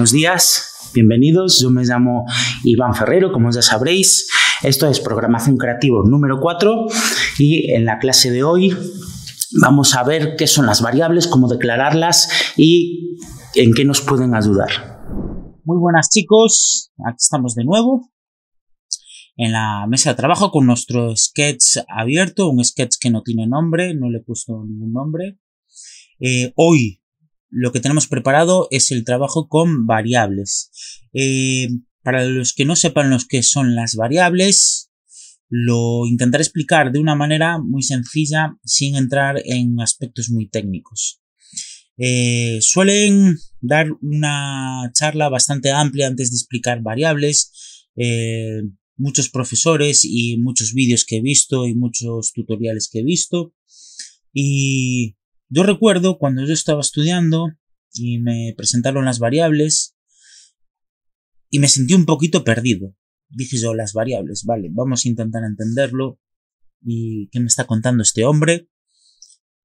buenos días, bienvenidos. Yo me llamo Iván Ferrero, como ya sabréis. Esto es Programación Creativa número 4 y en la clase de hoy vamos a ver qué son las variables, cómo declararlas y en qué nos pueden ayudar. Muy buenas, chicos, aquí estamos de nuevo en la mesa de trabajo con nuestro sketch abierto, un sketch que no tiene nombre, no le he puesto ningún nombre. Hoy lo que tenemos preparado es el trabajo con variables. Para los que no sepan lo que son las variables, lo intentaré explicar de una manera muy sencilla sin entrar en aspectos muy técnicos. Suelen dar una charla bastante amplia antes de explicar variables. Muchos profesores y muchos vídeos que he visto y muchos tutoriales que he visto. Y yo recuerdo cuando yo estaba estudiando y me presentaron las variables y me sentí un poquito perdido. Dije yo, las variables, vale, vamos a intentar entenderlo y qué me está contando este hombre.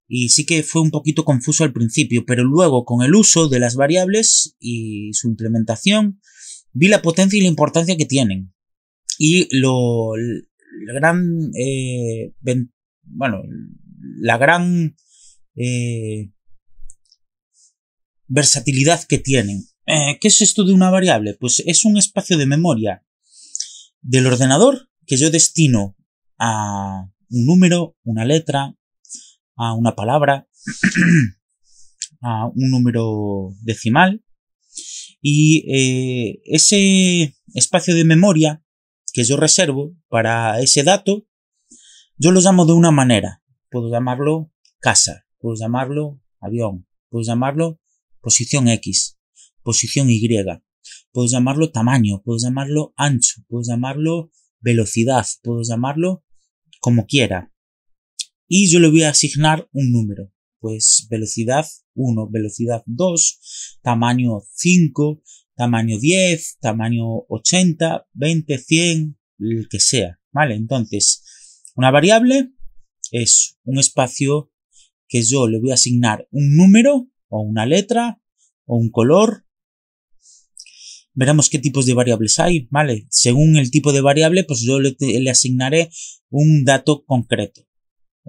Y sí que fue un poquito confuso al principio, pero luego con el uso de las variables y su implementación vi la potencia y la importancia que tienen. Y la gran versatilidad que tienen. ¿Qué es esto de una variable? Pues es un espacio de memoria del ordenador que yo destino a un número, una letra, a una palabra, a un número decimal, y ese espacio de memoria que yo reservo para ese dato, yo lo llamo de una manera. Puedo llamarlo casa, puedo llamarlo avión, puedo llamarlo posición X, posición Y, puedo llamarlo tamaño, puedo llamarlo ancho, puedo llamarlo velocidad, puedo llamarlo como quiera. Y yo le voy a asignar un número, pues velocidad 1, velocidad 2, tamaño 5, tamaño 10, tamaño 80, 20, 100, el que sea, ¿vale? Entonces, una variable es un espacio que yo le voy a asignar un número o una letra o un color. Veremos qué tipos de variables hay, ¿vale? Según el tipo de variable, pues yo le asignaré un dato concreto.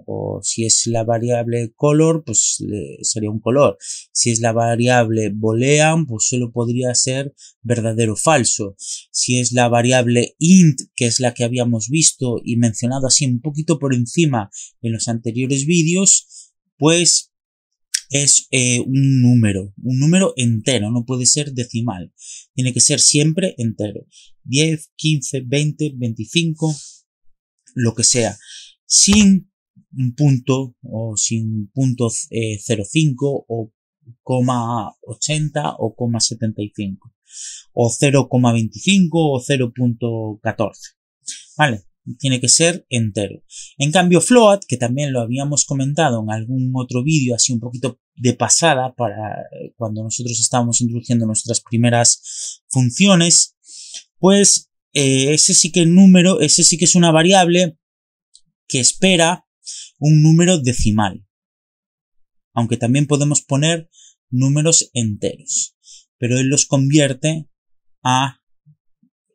O si es la variable color, pues sería un color. Si es la variable boolean, pues solo podría ser verdadero o falso. Si es la variable int, que es la que habíamos visto y mencionado así un poquito por encima en los anteriores vídeos, pues es un número entero, no puede ser decimal. Tiene que ser siempre entero. 10, 15, 20, 25, lo que sea. Sin un punto o sin punto 0,5 o coma 80 o coma 75 o 0,25 o 0,14, ¿vale? Tiene que ser entero. En cambio float, que también lo habíamos comentado en algún otro vídeo así un poquito de pasada para cuando nosotros estábamos introduciendo nuestras primeras funciones, pues ese sí que es una variable que espera un número decimal, aunque también podemos poner números enteros, pero él los convierte a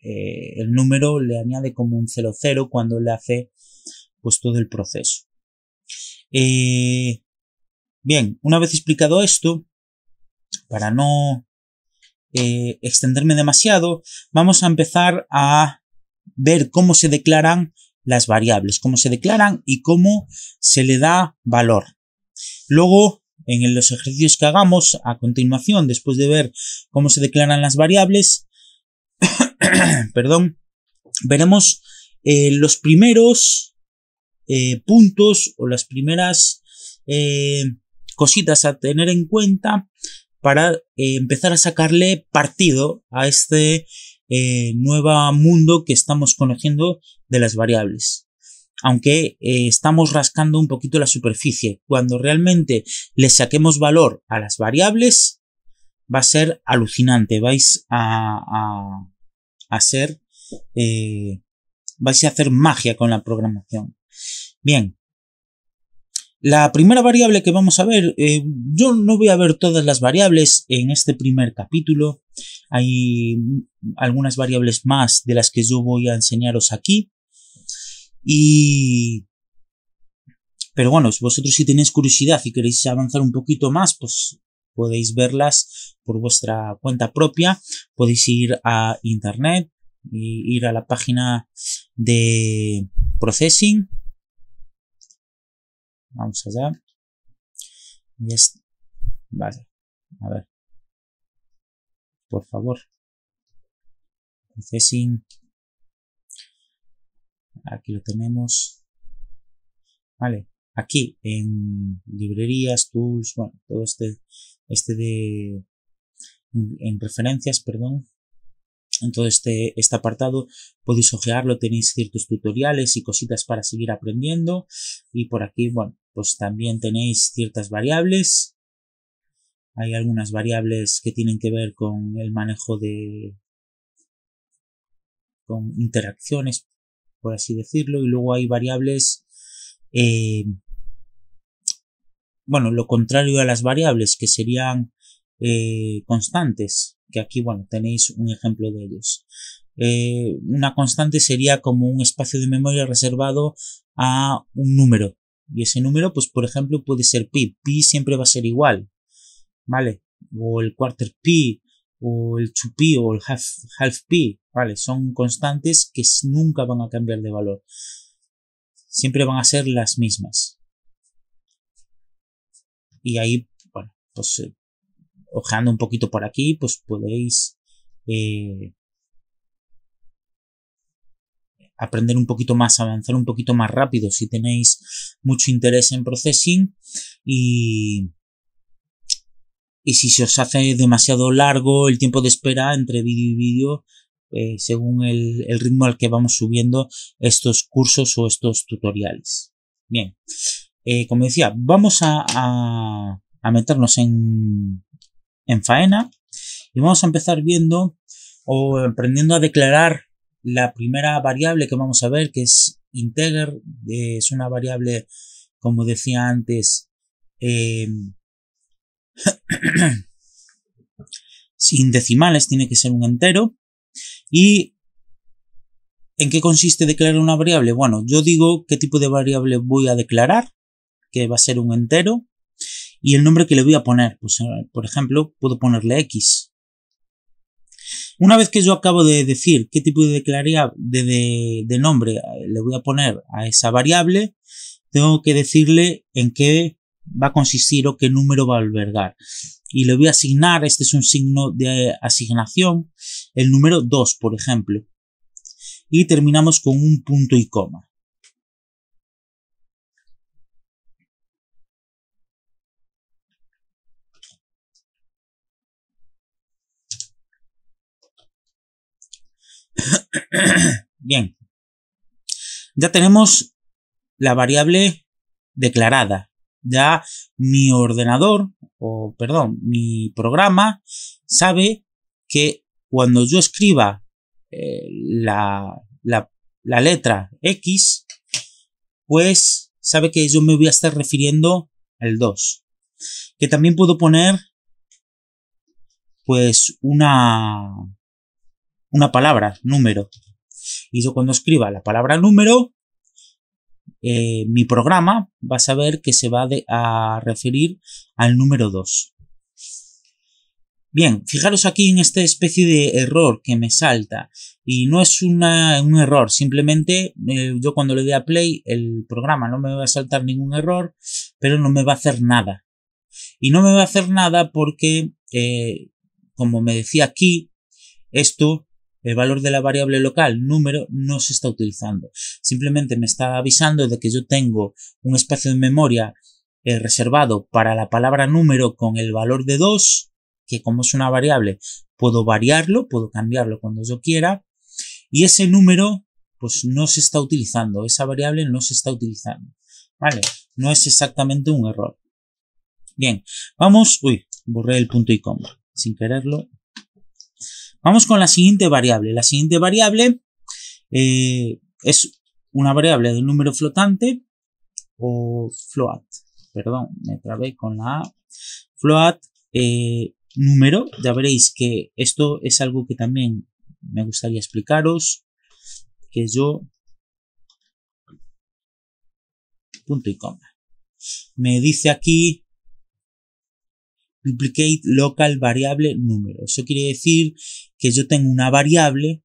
el número, le añade como un 00 cuando le hace pues todo el proceso. Bien, una vez explicado esto, para no extenderme demasiado, vamos a empezar a ver cómo se declaran las variables, cómo se declaran y cómo se le da valor. Luego, en los ejercicios que hagamos a continuación, después de ver cómo se declaran las variables, veremos los primeros puntos o las primeras cositas a tener en cuenta para empezar a sacarle partido a este nuevo mundo que estamos conociendo de las variables. Aunque estamos rascando un poquito la superficie, cuando realmente le saquemos valor a las variables va a ser alucinante. Vais a hacer magia con la programación. Bien, la primera variable que vamos a ver, yo no voy a ver todas las variables en este primer capítulo, Hay algunas variables más de las que yo voy a enseñaros aquí. Pero bueno, vosotros si tenéis curiosidad y queréis avanzar un poquito más, pues podéis verlas por vuestra cuenta propia. Podéis ir a internet y ir a la página de Processing. Vamos allá. Vale, a ver. Por favor. Processing. Aquí lo tenemos. Vale. Aquí en librerías, tools, bueno, todo en referencias, perdón. En todo este apartado podéis ojearlo, tenéis ciertos tutoriales y cositas para seguir aprendiendo. Y por aquí, bueno, pues también tenéis ciertas variables. Hay algunas variables que tienen que ver con el manejo con interacciones, por así decirlo. Y luego hay variables, bueno, lo contrario a las variables, que serían constantes, que aquí, bueno, tenéis un ejemplo de ellos. Una constante sería como un espacio de memoria reservado a un número, y ese número, pues por ejemplo, puede ser pi. Pi siempre va a ser igual, ¿vale? O el quarter pi, o el 2pi, o el half pi, ¿vale? Son constantes que nunca van a cambiar de valor, siempre van a ser las mismas. Y ahí, bueno, pues ojeando un poquito por aquí, pues podéis aprender un poquito más, avanzar un poquito más rápido si tenéis mucho interés en Processing. Y si se os hace demasiado largo el tiempo de espera entre vídeo y vídeo, según el ritmo al que vamos subiendo estos cursos o estos tutoriales. Bien, como decía, vamos a meternos en faena y vamos a empezar viendo o aprendiendo a declarar la primera variable que vamos a ver, que es integer. Es una variable, como decía antes, sin decimales, tiene que ser un entero. ¿Y en qué consiste declarar una variable? Bueno, yo digo qué tipo de variable voy a declarar, que va a ser un entero, y el nombre que le voy a poner. Pues, por ejemplo, puedo ponerle X. Una vez que yo acabo de decir qué tipo de nombre le voy a poner a esa variable, tengo que decirle en qué va a consistir o qué número va a albergar. Y le voy a asignar, este es un signo de asignación, el número 2, por ejemplo. Y terminamos con un punto y coma. Bien, ya tenemos la variable declarada. Ya mi ordenador, mi programa sabe que cuando yo escriba la letra X, pues sabe que yo me voy a estar refiriendo al 2. Que también puedo poner pues una palabra, número. Y yo cuando escriba la palabra número, mi programa va a saber que se va a referir al número 2. Bien, fijaros aquí en esta especie de error que me salta. Y no es un error, simplemente yo cuando le dé a play, el programa no me va a saltar ningún error, pero no me va a hacer nada. Y no me va a hacer nada porque, como me decía aquí, el valor de la variable local, número, no se está utilizando. Simplemente me está avisando de que yo tengo un espacio de memoria reservado para la palabra número con el valor de 2, que como es una variable, puedo variarlo, puedo cambiarlo cuando yo quiera. Y ese número, pues no se está utilizando. Esa variable no se está utilizando. ¿Vale? No es exactamente un error. Bien, vamos... Uy, borré el punto y coma sin quererlo. Vamos con la siguiente variable. La siguiente variable es una variable de número flotante o float. Perdón, me trabé con la A. Float número, ya veréis que esto es algo que también me gustaría explicaros, que yo, punto y coma. Me dice aquí duplicate local variable número. Eso quiere decir que yo tengo una variable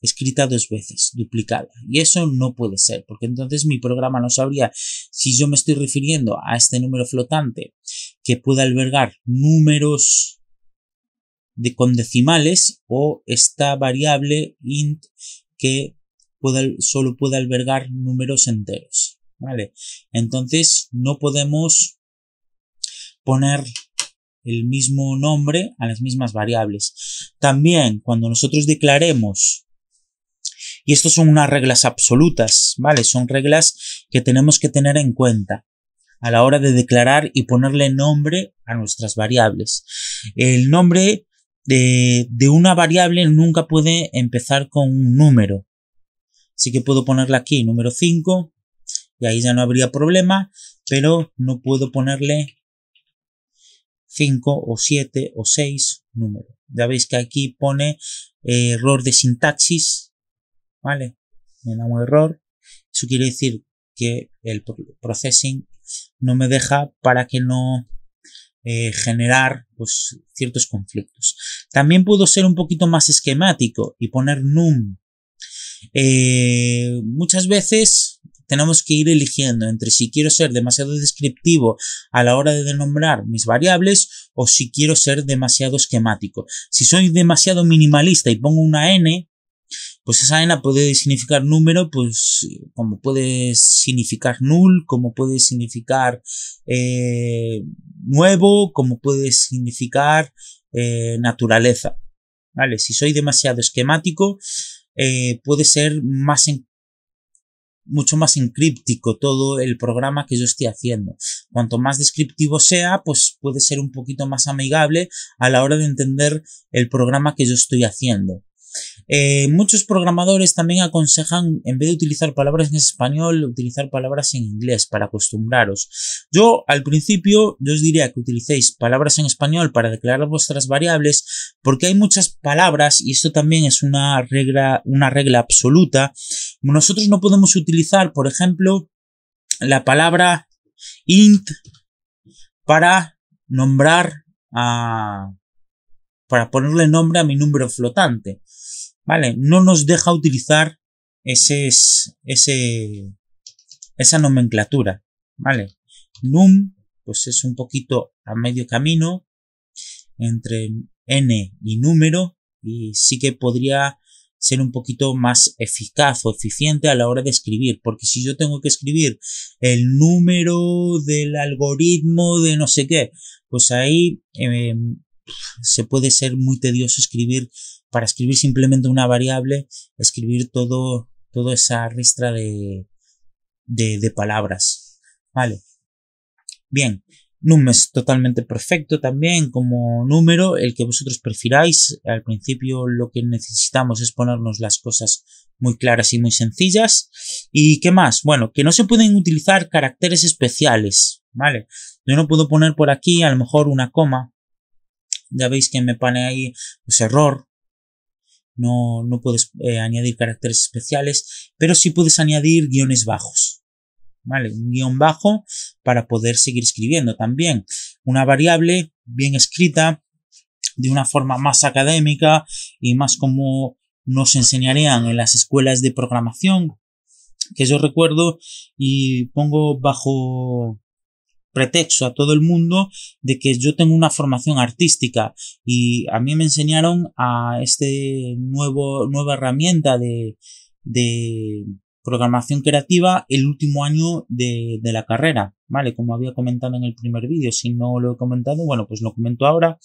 escrita 2 veces, duplicada. Y eso no puede ser, porque entonces mi programa no sabría si yo me estoy refiriendo a este número flotante que pueda albergar números con decimales o esta variable int que solo puede albergar números enteros. ¿Vale? Entonces no podemos poner el mismo nombre a las mismas variables. También cuando nosotros declaremos, y estos son unas reglas absolutas, ¿vale? Son reglas que tenemos que tener en cuenta a la hora de declarar y ponerle nombre a nuestras variables. El nombre de una variable nunca puede empezar con un número. Así que puedo ponerle aquí número 5 y ahí ya no habría problema, pero no puedo ponerle 5 o 7 o 6 números. Ya veis que aquí pone error de sintaxis, ¿vale? Me da un error. Eso quiere decir que el processing no me deja para que no generar pues ciertos conflictos. También puedo ser un poquito más esquemático y poner num. Muchas veces tenemos que ir eligiendo entre si quiero ser demasiado descriptivo a la hora de denombrar mis variables o si quiero ser demasiado esquemático. Si soy demasiado minimalista y pongo una n, pues esa n puede significar número, pues como puede significar null, como puede significar nuevo, como puede significar naturaleza. ¿Vale? Si soy demasiado esquemático, puede ser mucho más encríptico todo el programa que yo estoy haciendo. Cuanto más descriptivo sea, pues puede ser un poquito más amigable a la hora de entender el programa que yo estoy haciendo. Muchos programadores también aconsejan, en vez de utilizar palabras en español, utilizar palabras en inglés para acostumbraros. Yo al principio yo os diría que utilicéis palabras en español para declarar vuestras variables, porque hay muchas palabras, y esto también es una regla absoluta. Nosotros no podemos utilizar, por ejemplo, la palabra int para nombrar para ponerle nombre a mi número flotante. ¿Vale? No nos deja utilizar esa nomenclatura. ¿Vale? Num, pues es un poquito a medio camino entre n y número, y sí que podría ser un poquito más eficaz o eficiente a la hora de escribir, porque si yo tengo que escribir el número del algoritmo de no sé qué, pues ahí se puede ser muy tedioso para escribir simplemente una variable, escribir toda esa ristra de palabras. Vale. Bien. Num es totalmente perfecto también como número, el que vosotros prefiráis. Al principio lo que necesitamos es ponernos las cosas muy claras y muy sencillas. ¿Y qué más? Bueno, que no se pueden utilizar caracteres especiales, ¿vale? Yo no puedo poner por aquí a lo mejor una coma. Ya veis que me pone ahí pues error. No puedes añadir caracteres especiales, pero sí puedes añadir guiones bajos. ¿Vale? Un guión bajo para poder seguir escribiendo también. Una variable bien escrita, de una forma más académica y más como nos enseñarían en las escuelas de programación, que yo recuerdo y pongo bajo pretexto a todo el mundo de que yo tengo una formación artística y a mí me enseñaron a nueva herramienta de programación creativa el último año de la carrera, ¿vale? Como había comentado en el primer vídeo, si no lo he comentado, bueno, pues lo comento ahora.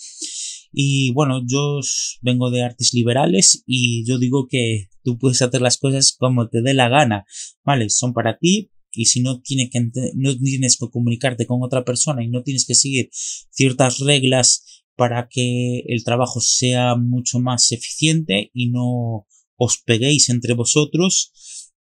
Y bueno, yo vengo de artes liberales y yo digo que tú puedes hacer las cosas como te dé la gana, ¿vale? Son para ti y si no tienes que comunicarte con otra persona y no tienes que seguir ciertas reglas para que el trabajo sea mucho más eficiente y no os peguéis entre vosotros,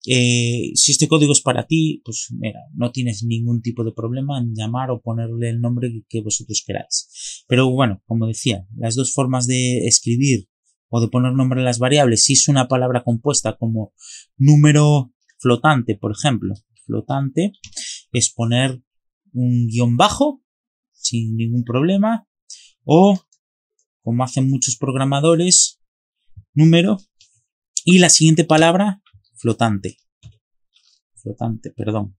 Si este código es para ti, pues mira, no tienes ningún tipo de problema en llamar o ponerle el nombre que vosotros queráis. Pero bueno, como decía, las dos formas de escribir o de poner nombre a las variables, si es una palabra compuesta como número flotante, por ejemplo, flotante, es poner un guión bajo sin ningún problema, o como hacen muchos programadores, número y la siguiente palabra flotante, perdón,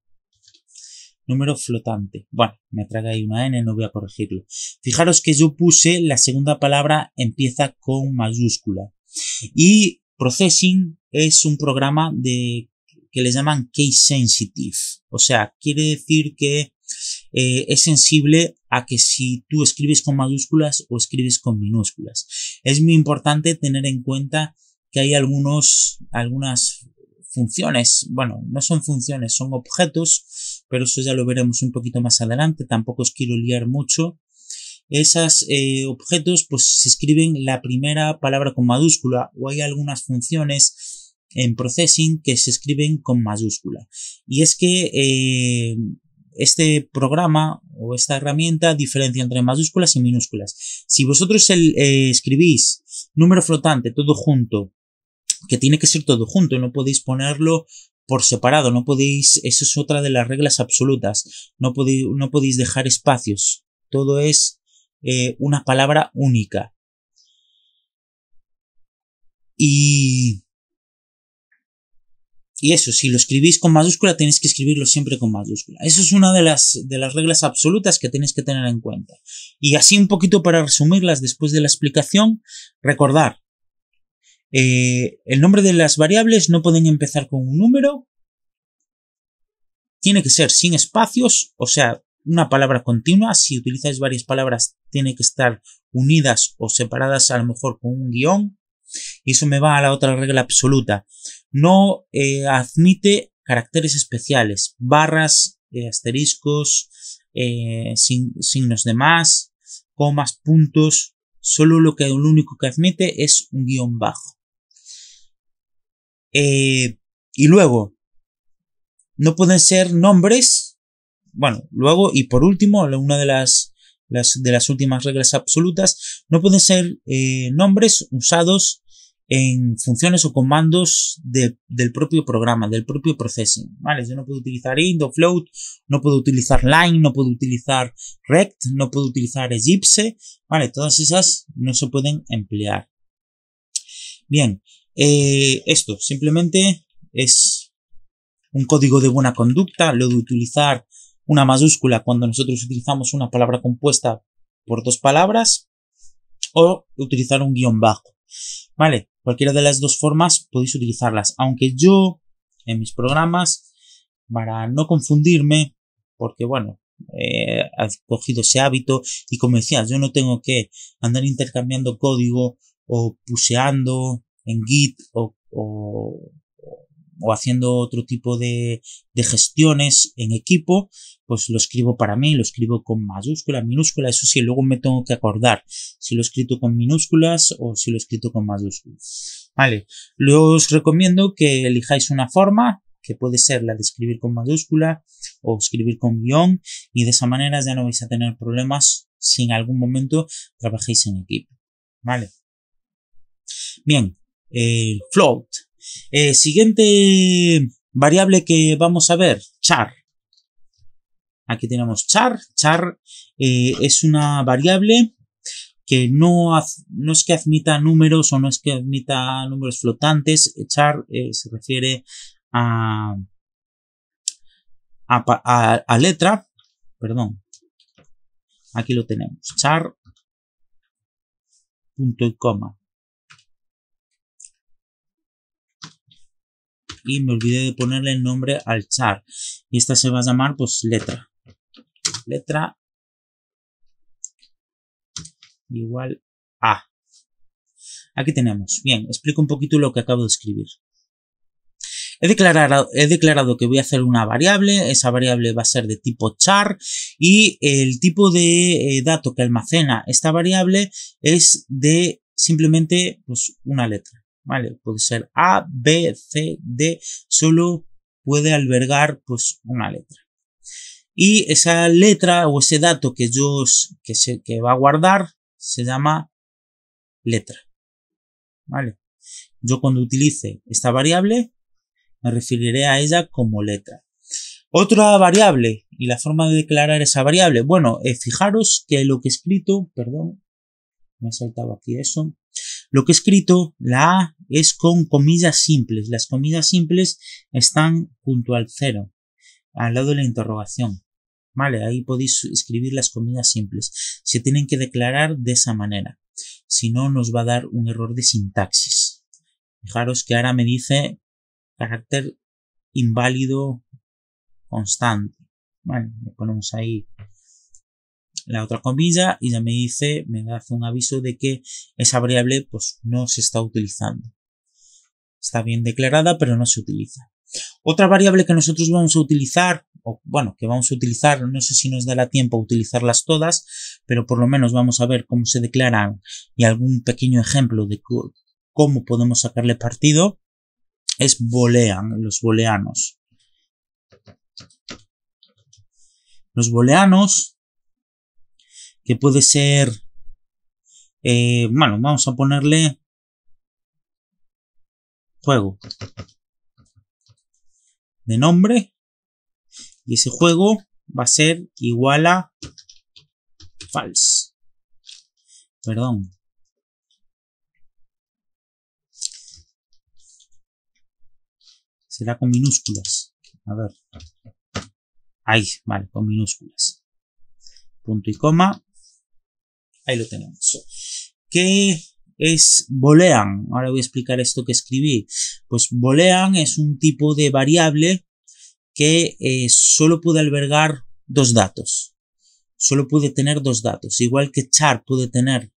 número flotante. Bueno, me traga ahí una N, no voy a corregirlo. Fijaros que yo puse la segunda palabra empieza con mayúscula. Y Processing es un programa que le llaman case sensitive. O sea, quiere decir que es sensible a que si tú escribes con mayúsculas o escribes con minúsculas. Es muy importante tener en cuenta que hay algunas funciones, bueno, no son funciones, son objetos, pero eso ya lo veremos un poquito más adelante, tampoco os quiero liar mucho. Esos objetos pues se escriben la primera palabra con mayúscula, o hay algunas funciones en Processing que se escriben con mayúscula. Y es que este programa o esta herramienta diferencia entre mayúsculas y minúsculas. Si vosotros escribís número flotante todo junto, que tiene que ser todo junto, no podéis ponerlo por separado, no podéis, eso es otra de las reglas absolutas, no podéis dejar espacios, todo es una palabra única. Y eso, si lo escribís con mayúscula, tenéis que escribirlo siempre con mayúscula. Eso es una de las reglas absolutas que tenéis que tener en cuenta. Y así un poquito para resumirlas después de la explicación, recordar, el nombre de las variables no pueden empezar con un número, tiene que ser sin espacios, o sea, una palabra continua. Si utilizáis varias palabras, tiene que estar unidas o separadas a lo mejor con un guión. Y eso me va a la otra regla absoluta. No admite caracteres especiales, barras, asteriscos, signos de más, comas, puntos. Solo lo único que admite es un guión bajo. Y luego, no pueden ser nombres. Bueno, luego y por último, una de las últimas reglas absolutas, no pueden ser nombres usados en funciones o comandos del propio programa, del propio processing, ¿vale? Yo no puedo utilizar int o float, no puedo utilizar line, no puedo utilizar rect, no puedo utilizar ellipse, ¿vale? Todas esas no se pueden emplear. Bien, esto simplemente es un código de buena conducta, lo de utilizar una mayúscula cuando nosotros utilizamos una palabra compuesta por dos palabras, o utilizar un guión bajo, ¿vale? Cualquiera de las dos formas podéis utilizarlas, aunque yo en mis programas, para no confundirme, porque bueno, he cogido ese hábito y como decía, yo no tengo que andar intercambiando código o puseando en Git o haciendo otro tipo de gestiones en equipo, pues lo escribo para mí, lo escribo con mayúscula, minúscula, eso sí, luego me tengo que acordar si lo he escrito con minúsculas o si lo he escrito con mayúsculas. Vale, os recomiendo que elijáis una forma, que puede ser la de escribir con mayúscula o escribir con guión, y de esa manera ya no vais a tener problemas si en algún momento trabajéis en equipo. Vale. Bien, float. Siguiente variable que vamos a ver, char. Aquí tenemos char. Char es una variable que no es que admita números o no es que admita números flotantes. Char se refiere a letra. Perdón. Aquí lo tenemos. Char. Punto y coma. Y me olvidé de ponerle el nombre al char. Y esta se va a llamar pues letra. Letra igual a. Aquí tenemos. Bien, explico un poquito lo que acabo de escribir. He declarado que voy a hacer una variable. Esa variable va a ser de tipo char. Y el tipo de dato que almacena esta variable es de simplemente pues una letra. ¿vale? Puede ser A, B, C, D, solo puede albergar pues una letra. Y esa letra o ese dato que va a guardar se llama letra, ¿vale? Yo cuando utilice esta variable me referiré a ella como letra. Otra variable y la forma de declarar esa variable. Bueno, fijaros que lo que he escrito, perdón, me ha saltado aquí eso. Lo que he escrito, la A es con comillas simples. Las comillas simples están junto al 0, al lado de la interrogación. Vale, ahí podéis escribir las comillas simples. Se tienen que declarar de esa manera. Si no, nos va a dar un error de sintaxis. Fijaros que ahora me dice carácter inválido constante. Vale, le ponemos ahí la otra comilla y ya me dice, me hace un aviso de que esa variable pues no se está utilizando. Está bien declarada, pero no se utiliza. Otra variable que nosotros vamos a utilizar, o bueno, que vamos a utilizar, no sé si nos dará tiempo a utilizarlas todas, pero por lo menos vamos a ver cómo se declaran y algún pequeño ejemplo de cómo podemos sacarle partido, es boolean, los booleanos. Los booleanos, que puede ser, bueno, vamos a ponerle juego de nombre y ese juego va a ser igual a false. Perdón. Será con minúsculas. A ver. Ahí, vale, con minúsculas. Punto y coma. Ahí lo tenemos. ¿Qué es boolean? Ahora voy a explicar esto que escribí. Pues boolean es un tipo de variable que solo puede albergar dos datos. Solo puede tener dos datos. Igual que char puede tener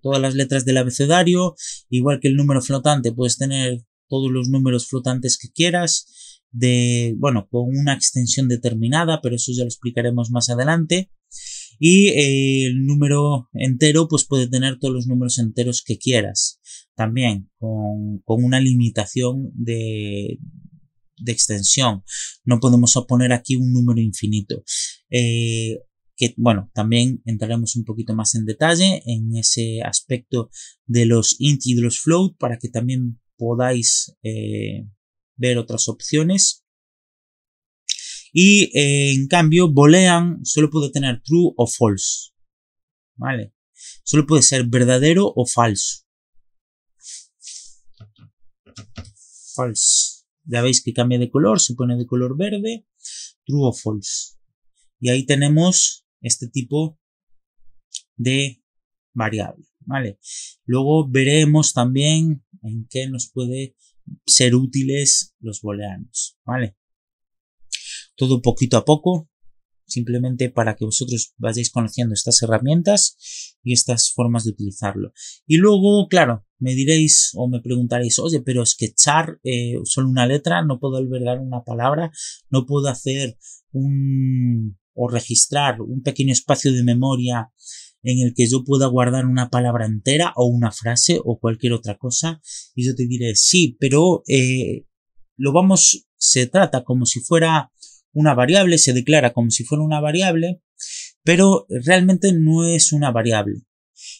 todas las letras del abecedario. Igual que el número flotante puedes tener todos los números flotantes que quieras. Bueno, con una extensión determinada, pero eso ya lo explicaremos más adelante. Y el número entero pues puede tener todos los números enteros que quieras, también con una limitación de extensión. No podemos poner aquí un número infinito. Que bueno, también entraremos un poquito más en detalle en ese aspecto de los int y de los float para que también podáis ver otras opciones. Y en cambio boolean solo puede tener true o false, ¿vale? Solo puede ser verdadero o falso. False. Ya veis que cambia de color, se pone de color verde, true o false. Y ahí tenemos este tipo de variable, ¿vale? Luego veremos también en qué nos puede ser útiles los booleanos, ¿vale? Todo poquito a poco, simplemente para que vosotros vayáis conociendo estas herramientas y estas formas de utilizarlo. Y luego, claro, me diréis o me preguntaréis, oye, pero es que char solo una letra, no puedo albergar una palabra, no puedo hacer o registrar un pequeño espacio de memoria en el que yo pueda guardar una palabra entera o una frase o cualquier otra cosa. Y yo te diré, sí, pero se trata como si fuera una variable, se declara como si fuera una variable, pero realmente no es una variable.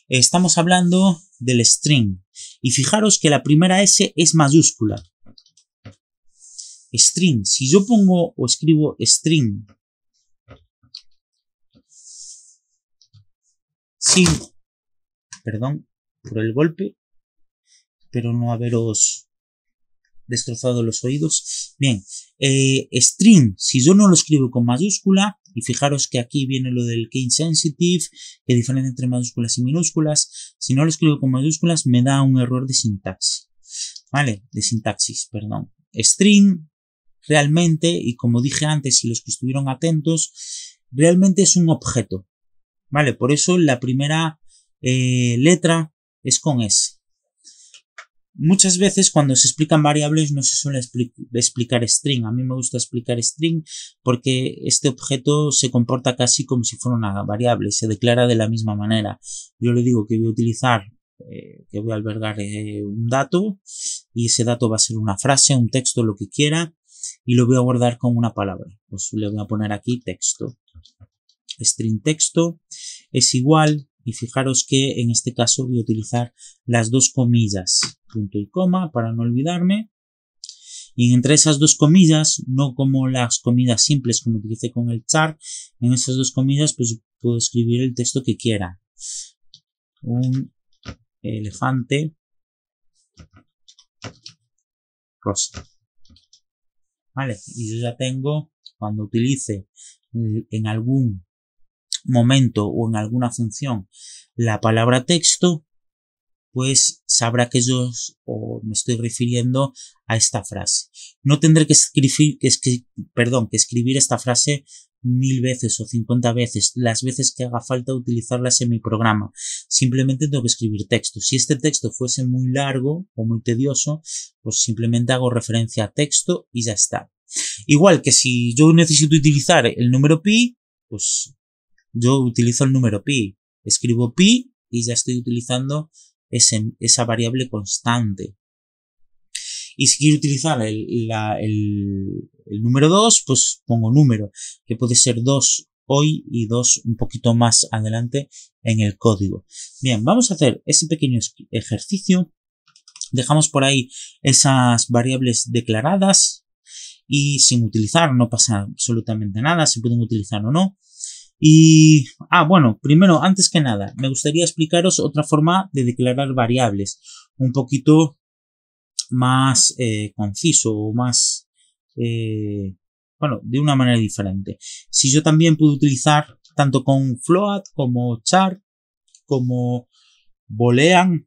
Estamos hablando del string. Y fijaros que la primera S es mayúscula. String. Si yo pongo o escribo string sin, perdón por el golpe, pero no haberos destrozado los oídos. Bien, string, si yo no lo escribo con mayúscula, y fijaros que aquí viene lo del case sensitive, que diferencia entre mayúsculas y minúsculas, si no lo escribo con mayúsculas me da un error de sintaxis, ¿vale? De sintaxis, perdón. String, realmente, y como dije antes, y los que estuvieron atentos, realmente es un objeto, ¿vale? Por eso la primera letra es con S. Muchas veces cuando se explican variables no se suele explicar string. A mí me gusta explicar string porque este objeto se comporta casi como si fuera una variable, se declara de la misma manera. Yo le digo que voy a utilizar que voy a albergar un dato, y ese dato va a ser una frase, un texto, lo que quiera, y lo voy a guardar con una palabra. Pues le voy a poner aquí texto. String texto es igual, y fijaros que en este caso voy a utilizar las dos comillas, punto y coma, para no olvidarme. Y entre esas dos comillas, no como las comillas simples como utilicé con el char, en esas dos comillas pues puedo escribir el texto que quiera. Un elefante rosa. Vale, y yo ya tengo, cuando utilice en algún momento o en alguna función la palabra texto, pues sabrá que yo me estoy refiriendo a esta frase. No tendré que escribir esta frase 1000 veces o 50 veces, las veces que haga falta utilizarlas en mi programa. Simplemente tengo que escribir texto. Si este texto fuese muy largo o muy tedioso, pues simplemente hago referencia a texto y ya está. Igual que si yo necesito utilizar el número pi, pues yo utilizo el número pi. Escribo pi y ya estoy utilizando esa variable constante. Y si quiero utilizar el número 2, pues pongo número, que puede ser 2 hoy y 2 un poquito más adelante en el código. Bien, vamos a hacer ese pequeño ejercicio. Dejamos por ahí esas variables declaradas y sin utilizar, no pasa absolutamente nada, se pueden utilizar o no. Y, bueno, primero, antes que nada, me gustaría explicaros otra forma de declarar variables, un poquito más conciso o más, bueno, de una manera diferente. Si yo también puedo utilizar tanto con float como char, como boolean,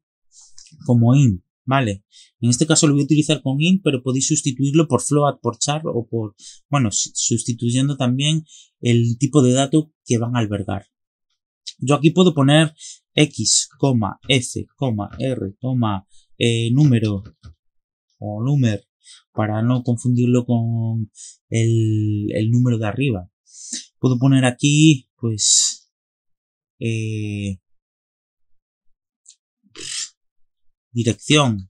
como int, ¿vale? En este caso lo voy a utilizar con int, pero podéis sustituirlo por float, por char o por, bueno, sustituyendo también el tipo de dato que van a albergar. Yo aquí puedo poner x, f, r, número o número para no confundirlo con el número de arriba. Puedo poner aquí, pues, dirección.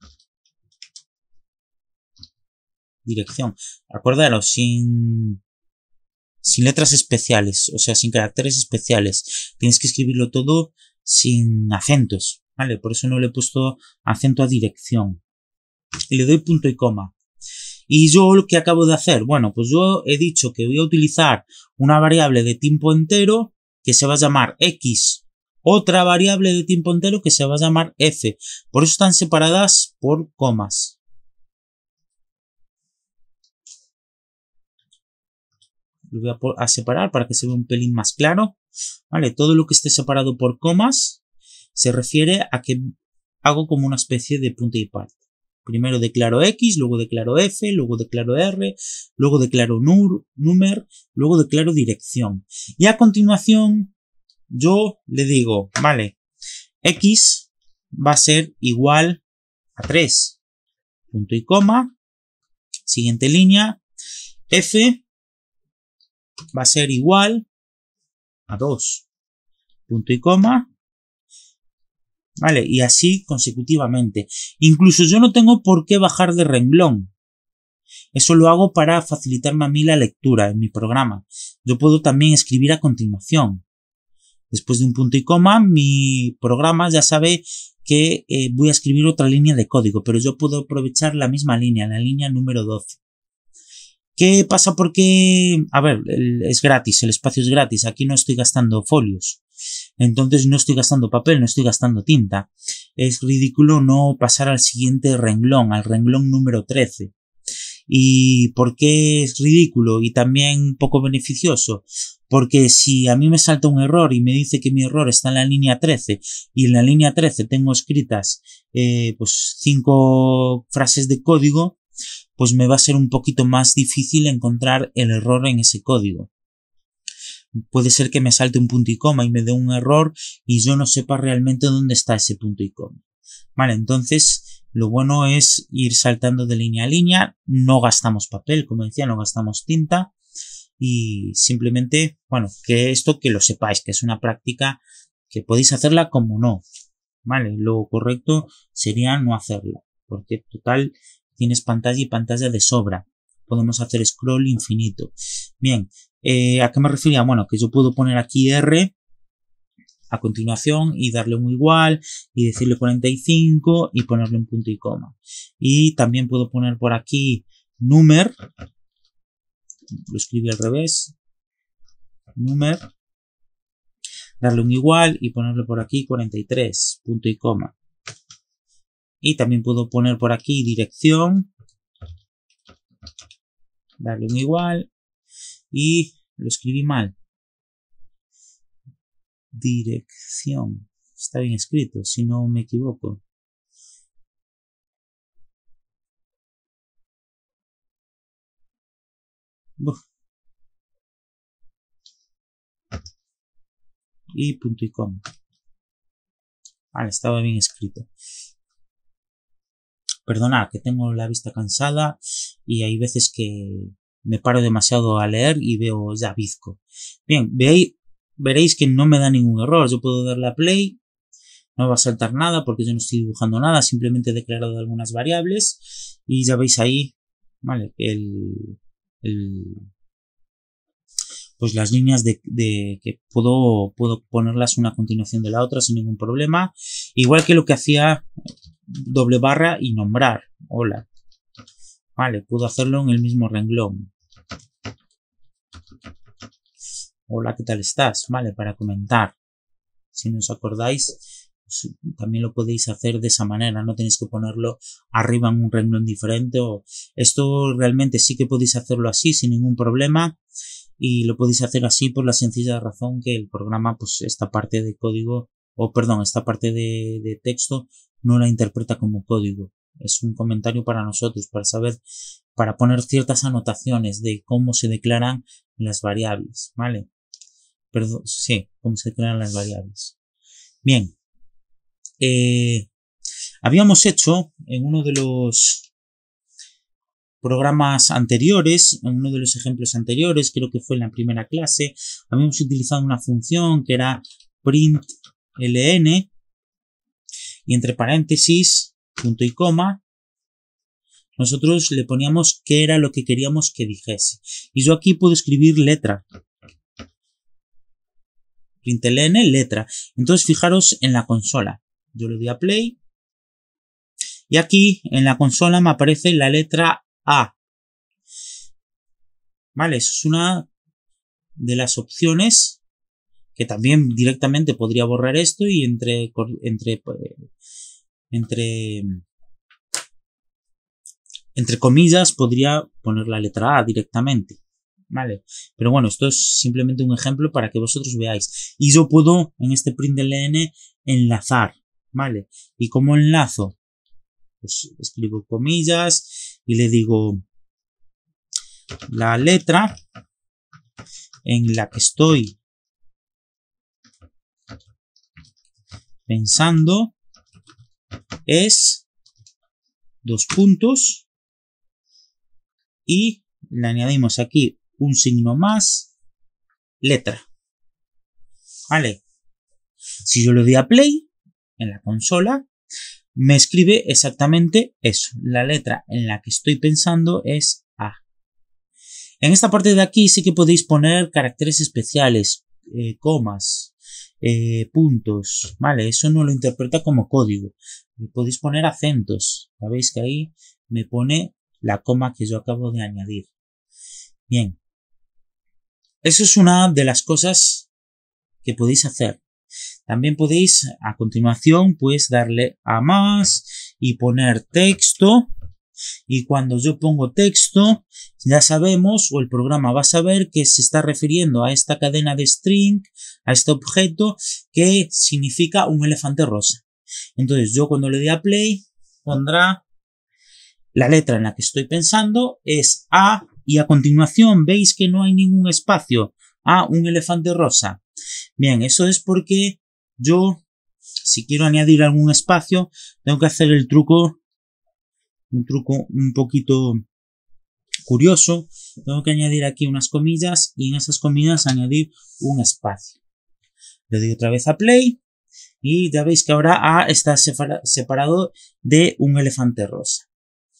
Acordaros, sin letras especiales, o sea, sin caracteres especiales. Tienes que escribirlo todo sin acentos, ¿vale? Por eso no le he puesto acento a dirección. Y le doy punto y coma. Y yo lo que acabo de hacer, bueno, pues yo he dicho que voy a utilizar una variable de tiempo entero que se va a llamar x, otra variable de tiempo entero que se va a llamar f. Por eso están separadas por comas. Lo voy a separar para que se vea un pelín más claro. Vale, todo lo que esté separado por comas se refiere a que hago como una especie de punto y aparte. Primero declaro x, luego declaro f, luego declaro r, luego declaro número, luego declaro dirección. Y a continuación yo le digo, vale, x va a ser igual a 3, punto y coma, siguiente línea, f va a ser igual a 2, punto y coma, vale, y así consecutivamente. Incluso yo no tengo por qué bajar de renglón. Eso lo hago para facilitarme a mí la lectura en mi programa. Yo puedo también escribir a continuación. Después de un punto y coma, mi programa ya sabe que voy a escribir otra línea de código, pero yo puedo aprovechar la misma línea, la línea número 12. ¿Qué pasa? Porque, a ver, es gratis, el espacio es gratis, aquí no estoy gastando folios, entonces no estoy gastando papel, no estoy gastando tinta. Es ridículo no pasar al siguiente renglón, al renglón número 13. ¿Y por qué es ridículo y también poco beneficioso? Porque si a mí me salta un error y me dice que mi error está en la línea 13 y en la línea 13 tengo escritas pues 5 frases de código, pues me va a ser un poquito más difícil encontrar el error en ese código. Puede ser que me salte un punto y coma y me dé un error y yo no sepa realmente dónde está ese punto y coma. Vale, entonces lo bueno es ir saltando de línea a línea, no gastamos papel, como decía, no gastamos tinta y simplemente, bueno, que esto que lo sepáis, que es una práctica que podéis hacerla como no. ¿vale? Lo correcto sería no hacerlo, porque total tienes pantalla y pantalla de sobra. Podemos hacer scroll infinito. Bien, ¿a qué me refería? Bueno, que yo puedo poner aquí R a continuación y darle un igual y decirle 45 y ponerle un punto y coma. Y también puedo poner por aquí número, lo escribí al revés, número, darle un igual y ponerle por aquí 43, punto y coma. Y también puedo poner por aquí dirección, darle un igual y lo escribí mal. Dirección. Está bien escrito, si no me equivoco. Uf. Y punto y coma. Vale, estaba bien escrito. Perdonad, que tengo la vista cansada y hay veces que me paro demasiado a leer y veo ya bizco. Bien, veréis que no me da ningún error. Yo puedo darle a play, no me va a saltar nada porque yo no estoy dibujando nada, simplemente he declarado algunas variables y ya veis ahí, vale, pues las líneas de que puedo ponerlas una a continuación de la otra sin ningún problema, igual que lo que hacía doble barra y nombrar, hola, vale, puedo hacerlo en el mismo renglón. Hola, ¿qué tal estás? Vale, para comentar. Si no os acordáis, pues también lo podéis hacer de esa manera. No tenéis que ponerlo arriba en un renglón diferente. Esto realmente sí que podéis hacerlo así sin ningún problema. Y lo podéis hacer así por la sencilla razón que el programa, pues esta parte de código, esta parte de texto no la interpreta como código. Es un comentario para nosotros, para saber, para poner ciertas anotaciones de cómo se declaran las variables, ¿vale? Perdón, sí, cómo se declaran las variables. Bien. Habíamos hecho en uno de los programas anteriores, en uno de los ejemplos anteriores, creo que fue en la primera clase, habíamos utilizado una función que era println y entre paréntesis, punto y coma, nosotros le poníamos qué era lo que queríamos que dijese. Y yo aquí puedo escribir letra. Println, letra. Entonces fijaros en la consola. Yo le doy a play. Y aquí en la consola me aparece la letra A. Vale, eso es una de las opciones que también directamente podría borrar esto y entre comillas podría poner la letra A directamente. Vale, pero bueno, esto es simplemente un ejemplo para que vosotros veáis. Y yo puedo en este println enlazar, ¿vale? ¿Y cómo enlazo? Pues escribo comillas y le digo la letra en la que estoy pensando es 2 puntos y le añadimos aquí un signo más, letra. Vale. Si yo le doy a play en la consola, me escribe exactamente eso. La letra en la que estoy pensando es A. En esta parte de aquí sí que podéis poner caracteres especiales, comas, puntos. Vale, eso no lo interpreta como código. Podéis poner acentos. Sabéis que ahí me pone la coma que yo acabo de añadir. Bien. Eso es una de las cosas que podéis hacer. También podéis a continuación pues darle a más y poner texto. Y cuando yo pongo texto ya sabemos o el programa va a saber que se está refiriendo a esta cadena de string, a este objeto que significa un elefante rosa. Entonces yo cuando le dé a play pondrá la letra en la que estoy pensando es A y a continuación veis que no hay ningún espacio a un elefante rosa. Bien, eso es porque yo, si quiero añadir algún espacio, tengo que hacer un truco un poquito curioso. Tengo que añadir aquí unas comillas y en esas comillas añadir un espacio. Le doy otra vez a play Y ya veis que ahora A está separado de un elefante rosa.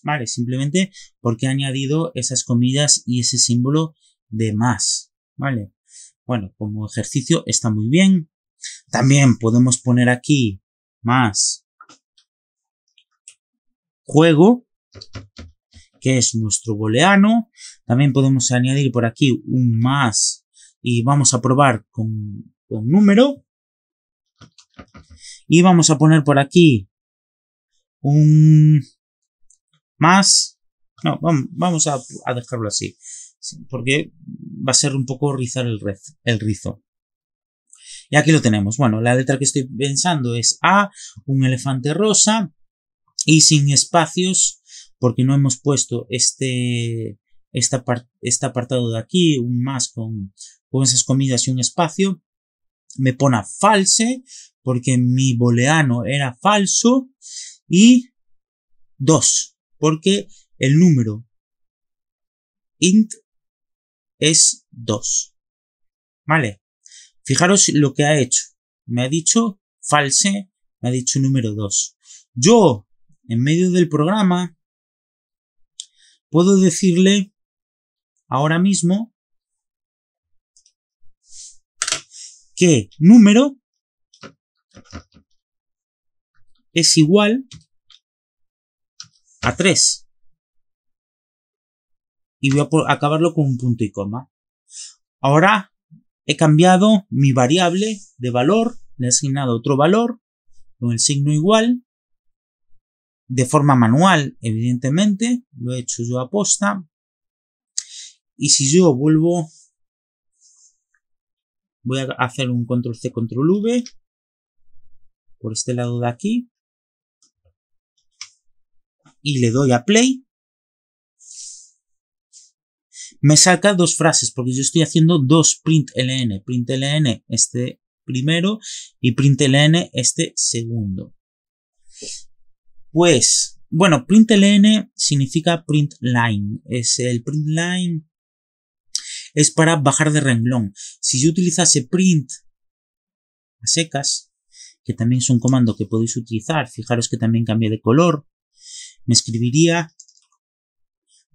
Vale, simplemente porque he añadido esas comillas y ese símbolo de más. Vale, bueno, como ejercicio está muy bien. También podemos poner aquí más juego, que es nuestro booleano. También podemos añadir por aquí un más y vamos a probar con número. Y vamos a poner por aquí un más. No, vamos a dejarlo así, porque va a ser un poco rizar el rizo. Y aquí lo tenemos. Bueno, la letra que estoy pensando es A, un elefante rosa y sin espacios, porque no hemos puesto este apartado de aquí, un más con esas comillas y un espacio. Me pone false, porque mi booleano era falso, y 2, porque el número int es 2. ¿Vale? Fijaros lo que ha hecho. Me ha dicho false, me ha dicho número 2. Yo, en medio del programa, puedo decirle ahora mismo que número es igual a 3. Y voy a acabarlo con un punto y coma. Ahora he cambiado mi variable de valor, le he asignado otro valor con el signo igual, de forma manual, evidentemente, lo he hecho yo a posta. Y si yo vuelvo, voy a hacer un control C, control V, por este lado de aquí, y le doy a play, me saca dos frases, porque yo estoy haciendo dos println, println este primero y println este segundo. Pues, bueno, println significa print line, es el print line es para bajar de renglón. Si yo utilizase print a secas, que también es un comando que podéis utilizar, fijaros que también cambia de color, me escribiría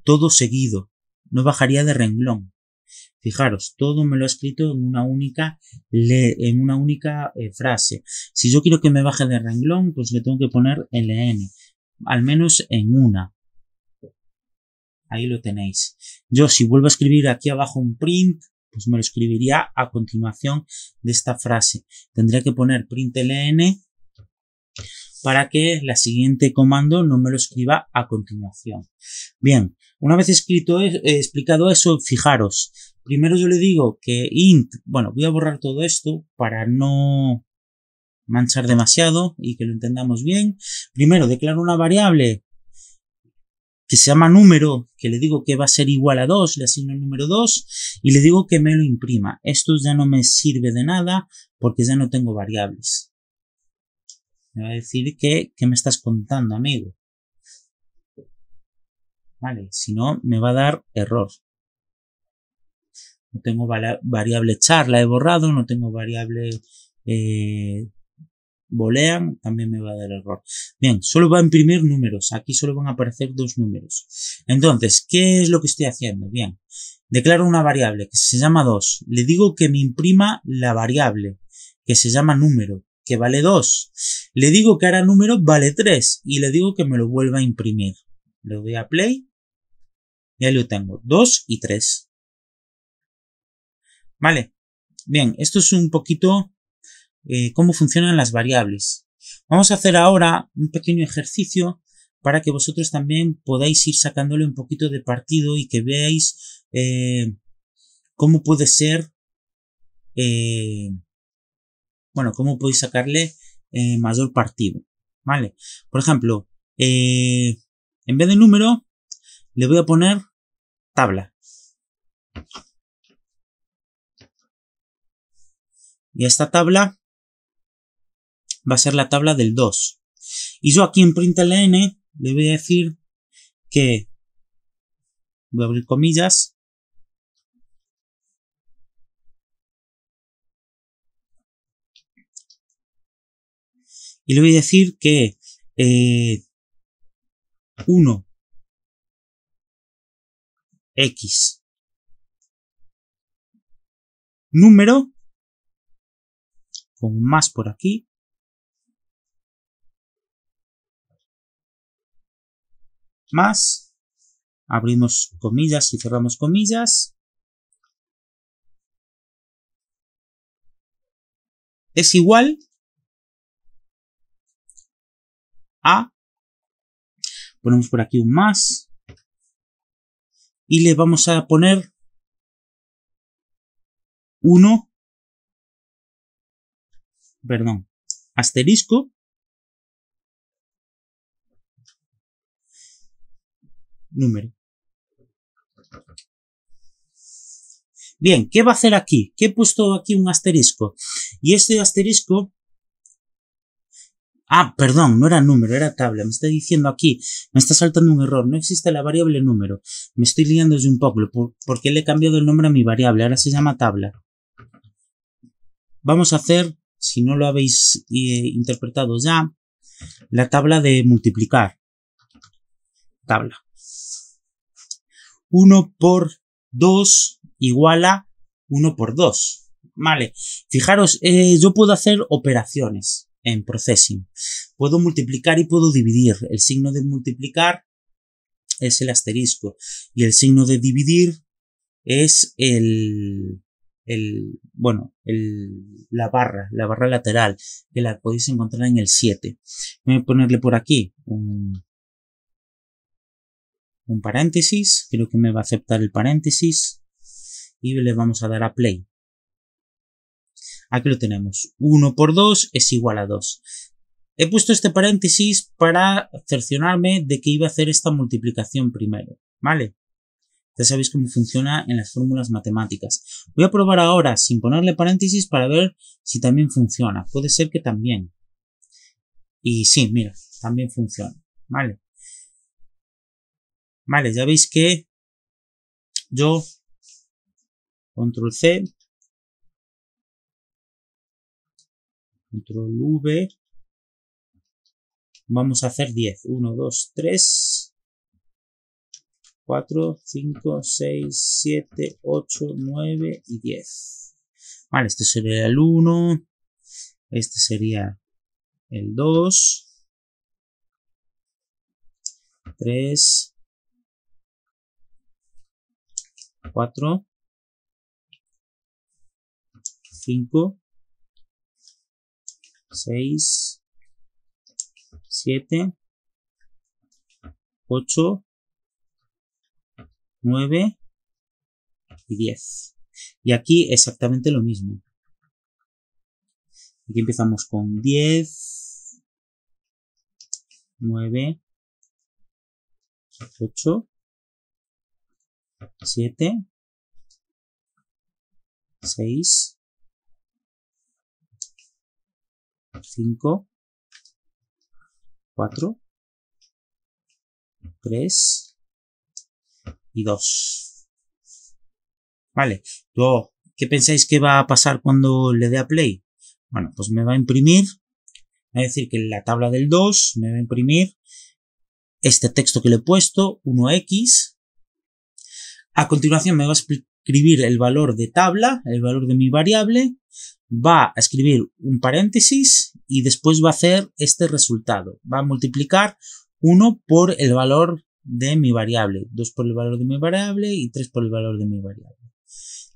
todo seguido, no bajaría de renglón. Fijaros, todo me lo ha escrito en una única frase. Si yo quiero que me baje de renglón, pues le tengo que poner ln, al menos en una. Ahí lo tenéis. Yo, si vuelvo a escribir aquí abajo un print, pues me lo escribiría a continuación de esta frase. Tendría que poner println para que la siguiente comando no me lo escriba a continuación. Bien, una vez explicado eso, fijaros. Primero yo le digo que int, bueno, voy a borrar todo esto para no manchar demasiado y que lo entendamos bien. Primero declaro una variable que se llama número, que le digo que va a ser igual a 2, le asigno el número 2 y le digo que me lo imprima. Esto ya no me sirve de nada porque ya no tengo variables. Me va a decir que ¿qué me estás contando, amigo? Vale, si no me va a dar error. No tengo variable char, la he borrado, no tengo variable boolean, también me va a dar error. Bien, solo va a imprimir números, aquí solo van a aparecer dos números. Entonces, ¿qué es lo que estoy haciendo? Bien, declaro una variable que se llama 2, le digo que me imprima la variable que se llama número, que vale 2, le digo que ahora número vale 3 y le digo que me lo vuelva a imprimir. Le doy a play y ahí lo tengo, 2 y 3. Vale, bien, esto es un poquito cómo funcionan las variables. Vamos a hacer ahora un pequeño ejercicio para que vosotros también podáis ir sacándole un poquito de partido y que veáis cómo puede ser, bueno, cómo podéis sacarle mayor partido. ¿Vale? Por ejemplo, en vez de número, le voy a poner tabla. Y a esta tabla va a ser la tabla del 2. Y yo aquí en println le voy a decir que, voy a abrir comillas, y le voy a decir que 1x número, con un más por aquí, más, abrimos comillas y cerramos comillas, es igual a, ponemos por aquí un más, y le vamos a poner 1, perdón, asterisco, número. Bien, ¿qué va a hacer aquí? ¿Qué he puesto aquí un asterisco? Y este asterisco... Ah, perdón, no era número, era tabla. Me está diciendo aquí, me está saltando un error. No existe la variable número. Me estoy liando desde un poco, porque le he cambiado el nombre a mi variable. Ahora se llama tabla. Vamos a hacer, si no lo habéis interpretado ya, la tabla de multiplicar. Tabla. 1 por 2 igual a 1 por 2. Vale, fijaros, yo puedo hacer operaciones en Processing. Puedo multiplicar y puedo dividir. El signo de multiplicar es el asterisco y el signo de dividir es la barra lateral, que la podéis encontrar en el 7. Voy a ponerle por aquí un paréntesis, creo que me va a aceptar el paréntesis y le vamos a dar a play. Aquí lo tenemos, 1 por 2 es igual a 2. He puesto este paréntesis para cerciorarme de que iba a hacer esta multiplicación primero, ¿vale? Ya sabéis cómo funciona en las fórmulas matemáticas. Voy a probar ahora sin ponerle paréntesis para ver si también funciona. Puede ser que también. Y sí, mira, también funciona, ¿vale? Vale, ya veis que yo control C, control V, vamos a hacer 10. 1, 2, 3, 4, 5, 6, 7, 8, 9 y 10. Vale, este sería el 1, este sería el 2, 3, 4, 5, 6, 7, 8, 9 y 10. Y aquí exactamente lo mismo. Aquí empezamos con 10, 9, 8, 7, 6, 5, 4, 3 y 2. Vale, luego, ¿qué pensáis que va a pasar cuando le dé a play? Bueno, pues me va a imprimir, va a decir que en la tabla del 2 me va a imprimir este texto que le he puesto, 1x. A continuación me va a escribir el valor de tabla, el valor de mi variable, va a escribir un paréntesis y después va a hacer este resultado. Va a multiplicar 1 por el valor de mi variable, 2 por el valor de mi variable y 3 por el valor de mi variable.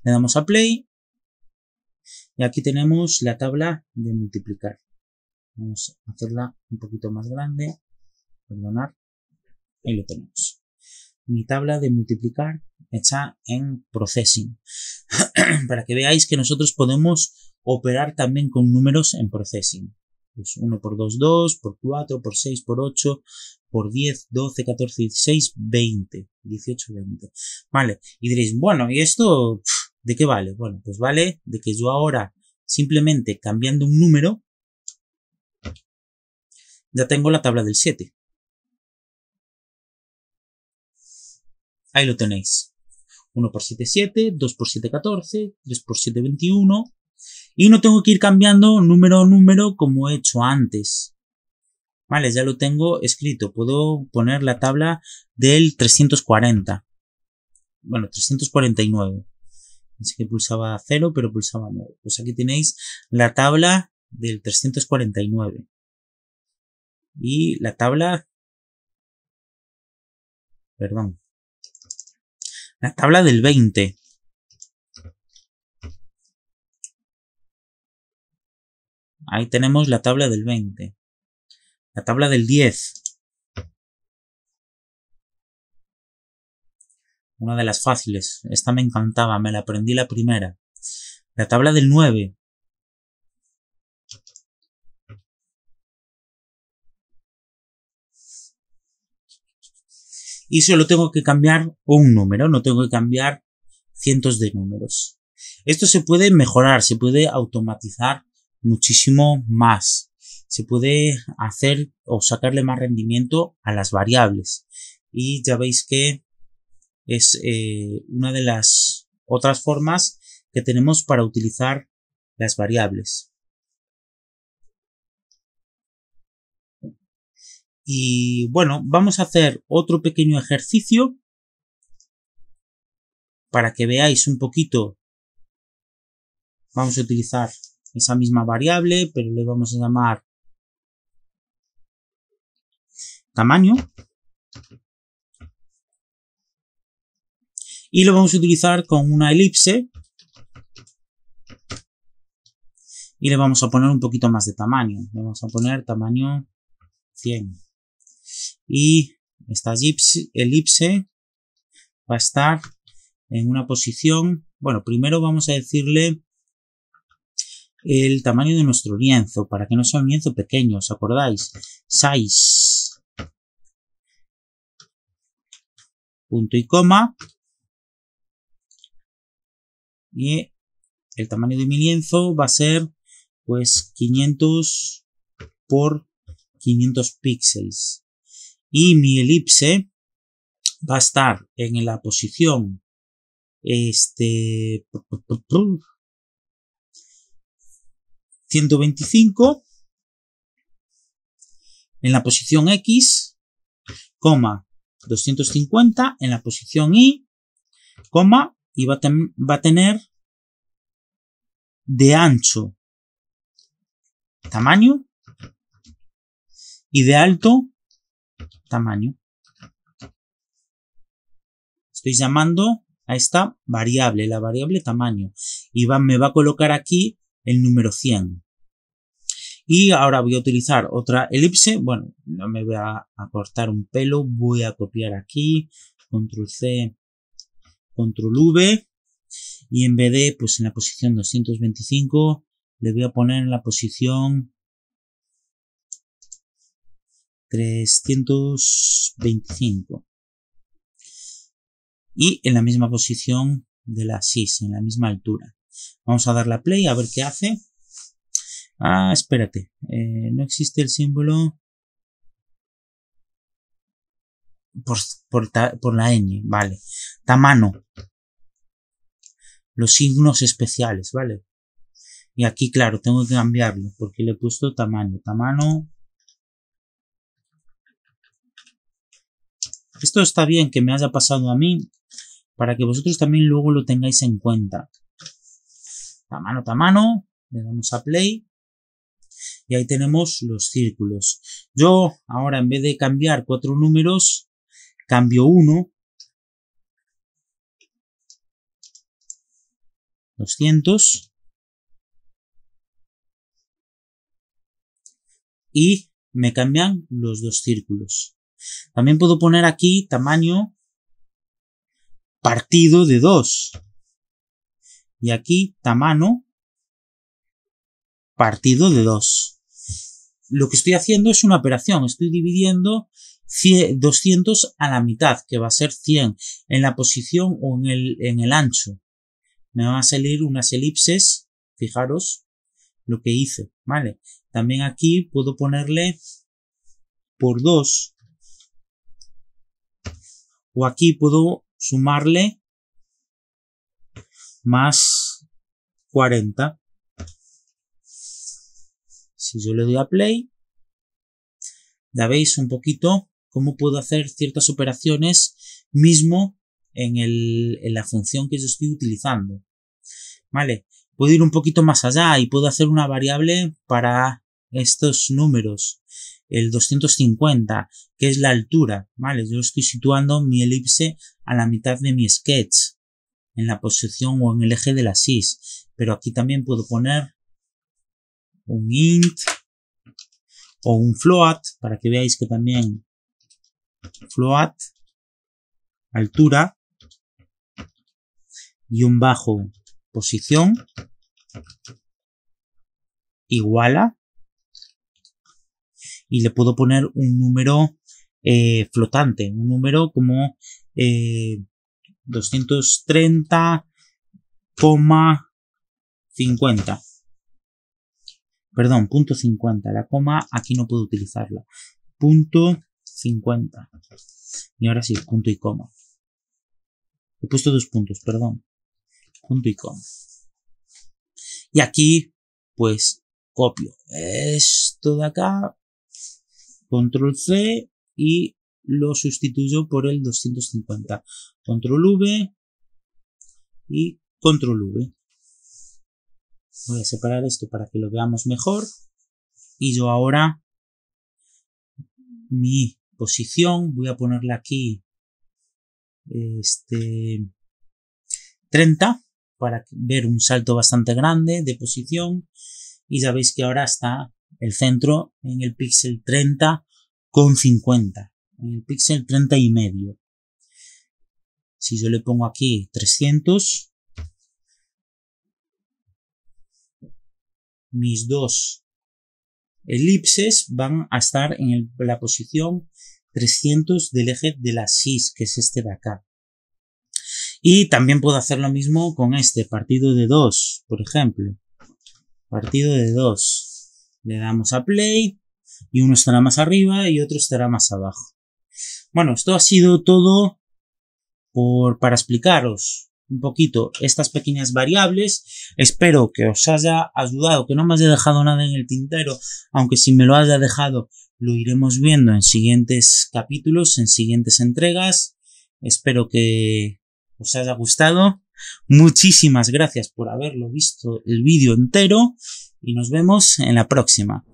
Le damos a play y aquí tenemos la tabla de multiplicar. Vamos a hacerla un poquito más grande, perdonad, ahí lo tenemos. Mi tabla de multiplicar hecha en Processing. Para que veáis que nosotros podemos operar también con números en Processing. Pues 1 por 2, 2, por 4, por 6, por 8, por 10, 12, 14, 16, 20, 18, 20. Vale, y diréis, bueno, ¿y esto de qué vale? Bueno, pues vale de que yo ahora, simplemente cambiando un número, ya tengo la tabla del 7. Ahí lo tenéis. 1 por 7, 7, 2 por 7, 14, 3 por 7, 21. Y no tengo que ir cambiando número a número como he hecho antes. Vale, ya lo tengo escrito. Puedo poner la tabla del 340. Bueno, 349. Pensé que pulsaba 0, pero pulsaba 9. Pues aquí tenéis la tabla del 349. Y la tabla... Perdón. La tabla del 20. Ahí tenemos la tabla del 20. La tabla del 10. Una de las fáciles. Esta me encantaba, me la aprendí la primera. La tabla del 9. Y solo tengo que cambiar un número, no tengo que cambiar cientos de números. Esto se puede mejorar, se puede automatizar muchísimo más. Se puede hacer o sacarle más rendimiento a las variables. Y ya veis que es una de las otras formas que tenemos para utilizar las variables. Y bueno, vamos a hacer otro pequeño ejercicio para que veáis un poquito. Vamos a utilizar esa misma variable, pero le vamos a llamar tamaño. Y lo vamos a utilizar con una elipse. Y le vamos a poner un poquito más de tamaño. Le vamos a poner tamaño 100. Y esta elipse va a estar en una posición... Bueno, primero vamos a decirle el tamaño de nuestro lienzo, para que no sea un lienzo pequeño, ¿os acordáis? Size. Punto y coma. Y el tamaño de mi lienzo va a ser pues 500 por 500 píxeles. Y mi elipse va a estar en la posición 125, en la posición X, 250 en la posición Y, y va a tener de ancho tamaño y de alto tamaño. Estoy llamando a esta variable, la variable tamaño, y me va a colocar aquí el número 100. Y ahora voy a utilizar otra elipse. Bueno, no me voy a cortar un pelo, voy a copiar aquí, control C, control V, y en vez de, pues en la posición 225, le voy a poner en la posición 325. Y en la misma posición de la sys, en la misma altura. Vamos a darle a play a ver qué hace. Ah, espérate, no existe el símbolo por la ñ, vale. Tamaño. Los signos especiales, ¿vale? Y aquí, claro, tengo que cambiarlo porque le he puesto tamaño. Tamaño. Esto está bien que me haya pasado a mí para que vosotros también luego lo tengáis en cuenta. Tamaño. Le damos a play. Y ahí tenemos los círculos. Yo ahora en vez de cambiar 4 números, cambio 1. 200. Y me cambian los 2 círculos. También puedo poner aquí tamaño partido de 2. Y aquí tamaño partido de 2. Lo que estoy haciendo es una operación. Estoy dividiendo 200 a la mitad, que va a ser 100 en la posición o en el ancho. Me van a salir unas elipses. Fijaros lo que hice, ¿vale? También aquí puedo ponerle por 2. O aquí puedo sumarle más 40. Si yo le doy a play, Ya veis un poquito cómo puedo hacer ciertas operaciones mismo en la función que yo estoy utilizando. ¿Vale? Puedo ir un poquito más allá y puedo hacer una variable para estos números. El 250, que es la altura, ¿vale? Yo estoy situando mi elipse a la mitad de mi sketch, en la posición o en el eje de la axis. Pero aquí también puedo poner un int o un float, para que veáis que también float, altura, y un bajo, posición, igual a, y le puedo poner un número flotante, un número como 230,50. Perdón, punto 50. La coma aquí no puedo utilizarla. Punto 50. Y ahora sí, punto y coma. He puesto 2 puntos, perdón. Punto y coma. Y aquí, pues, copio esto de acá. Control C y lo sustituyo por el 250. Control V y Control V. Voy a separar esto para que lo veamos mejor. Y yo ahora mi posición voy a ponerle aquí 30 para ver un salto bastante grande de posición. Y ya veis que ahora está el centro en el píxel 30,50. En el píxel 30 y medio. Si yo le pongo aquí 300, mis dos elipses van a estar en la posición 300 del eje de la axis, que es este de acá. Y también puedo hacer lo mismo con este partido de 2, por ejemplo. Partido de 2. Le damos a play y uno estará más arriba y otro estará más abajo. Bueno, esto ha sido todo para explicaros un poquito estas pequeñas variables. Espero que os haya ayudado, que no me haya dejado nada en el tintero, aunque si me lo haya dejado lo iremos viendo en siguientes capítulos, en siguientes entregas. Espero que os haya gustado. Muchísimas gracias por haberlo visto el vídeo entero y nos vemos en la próxima.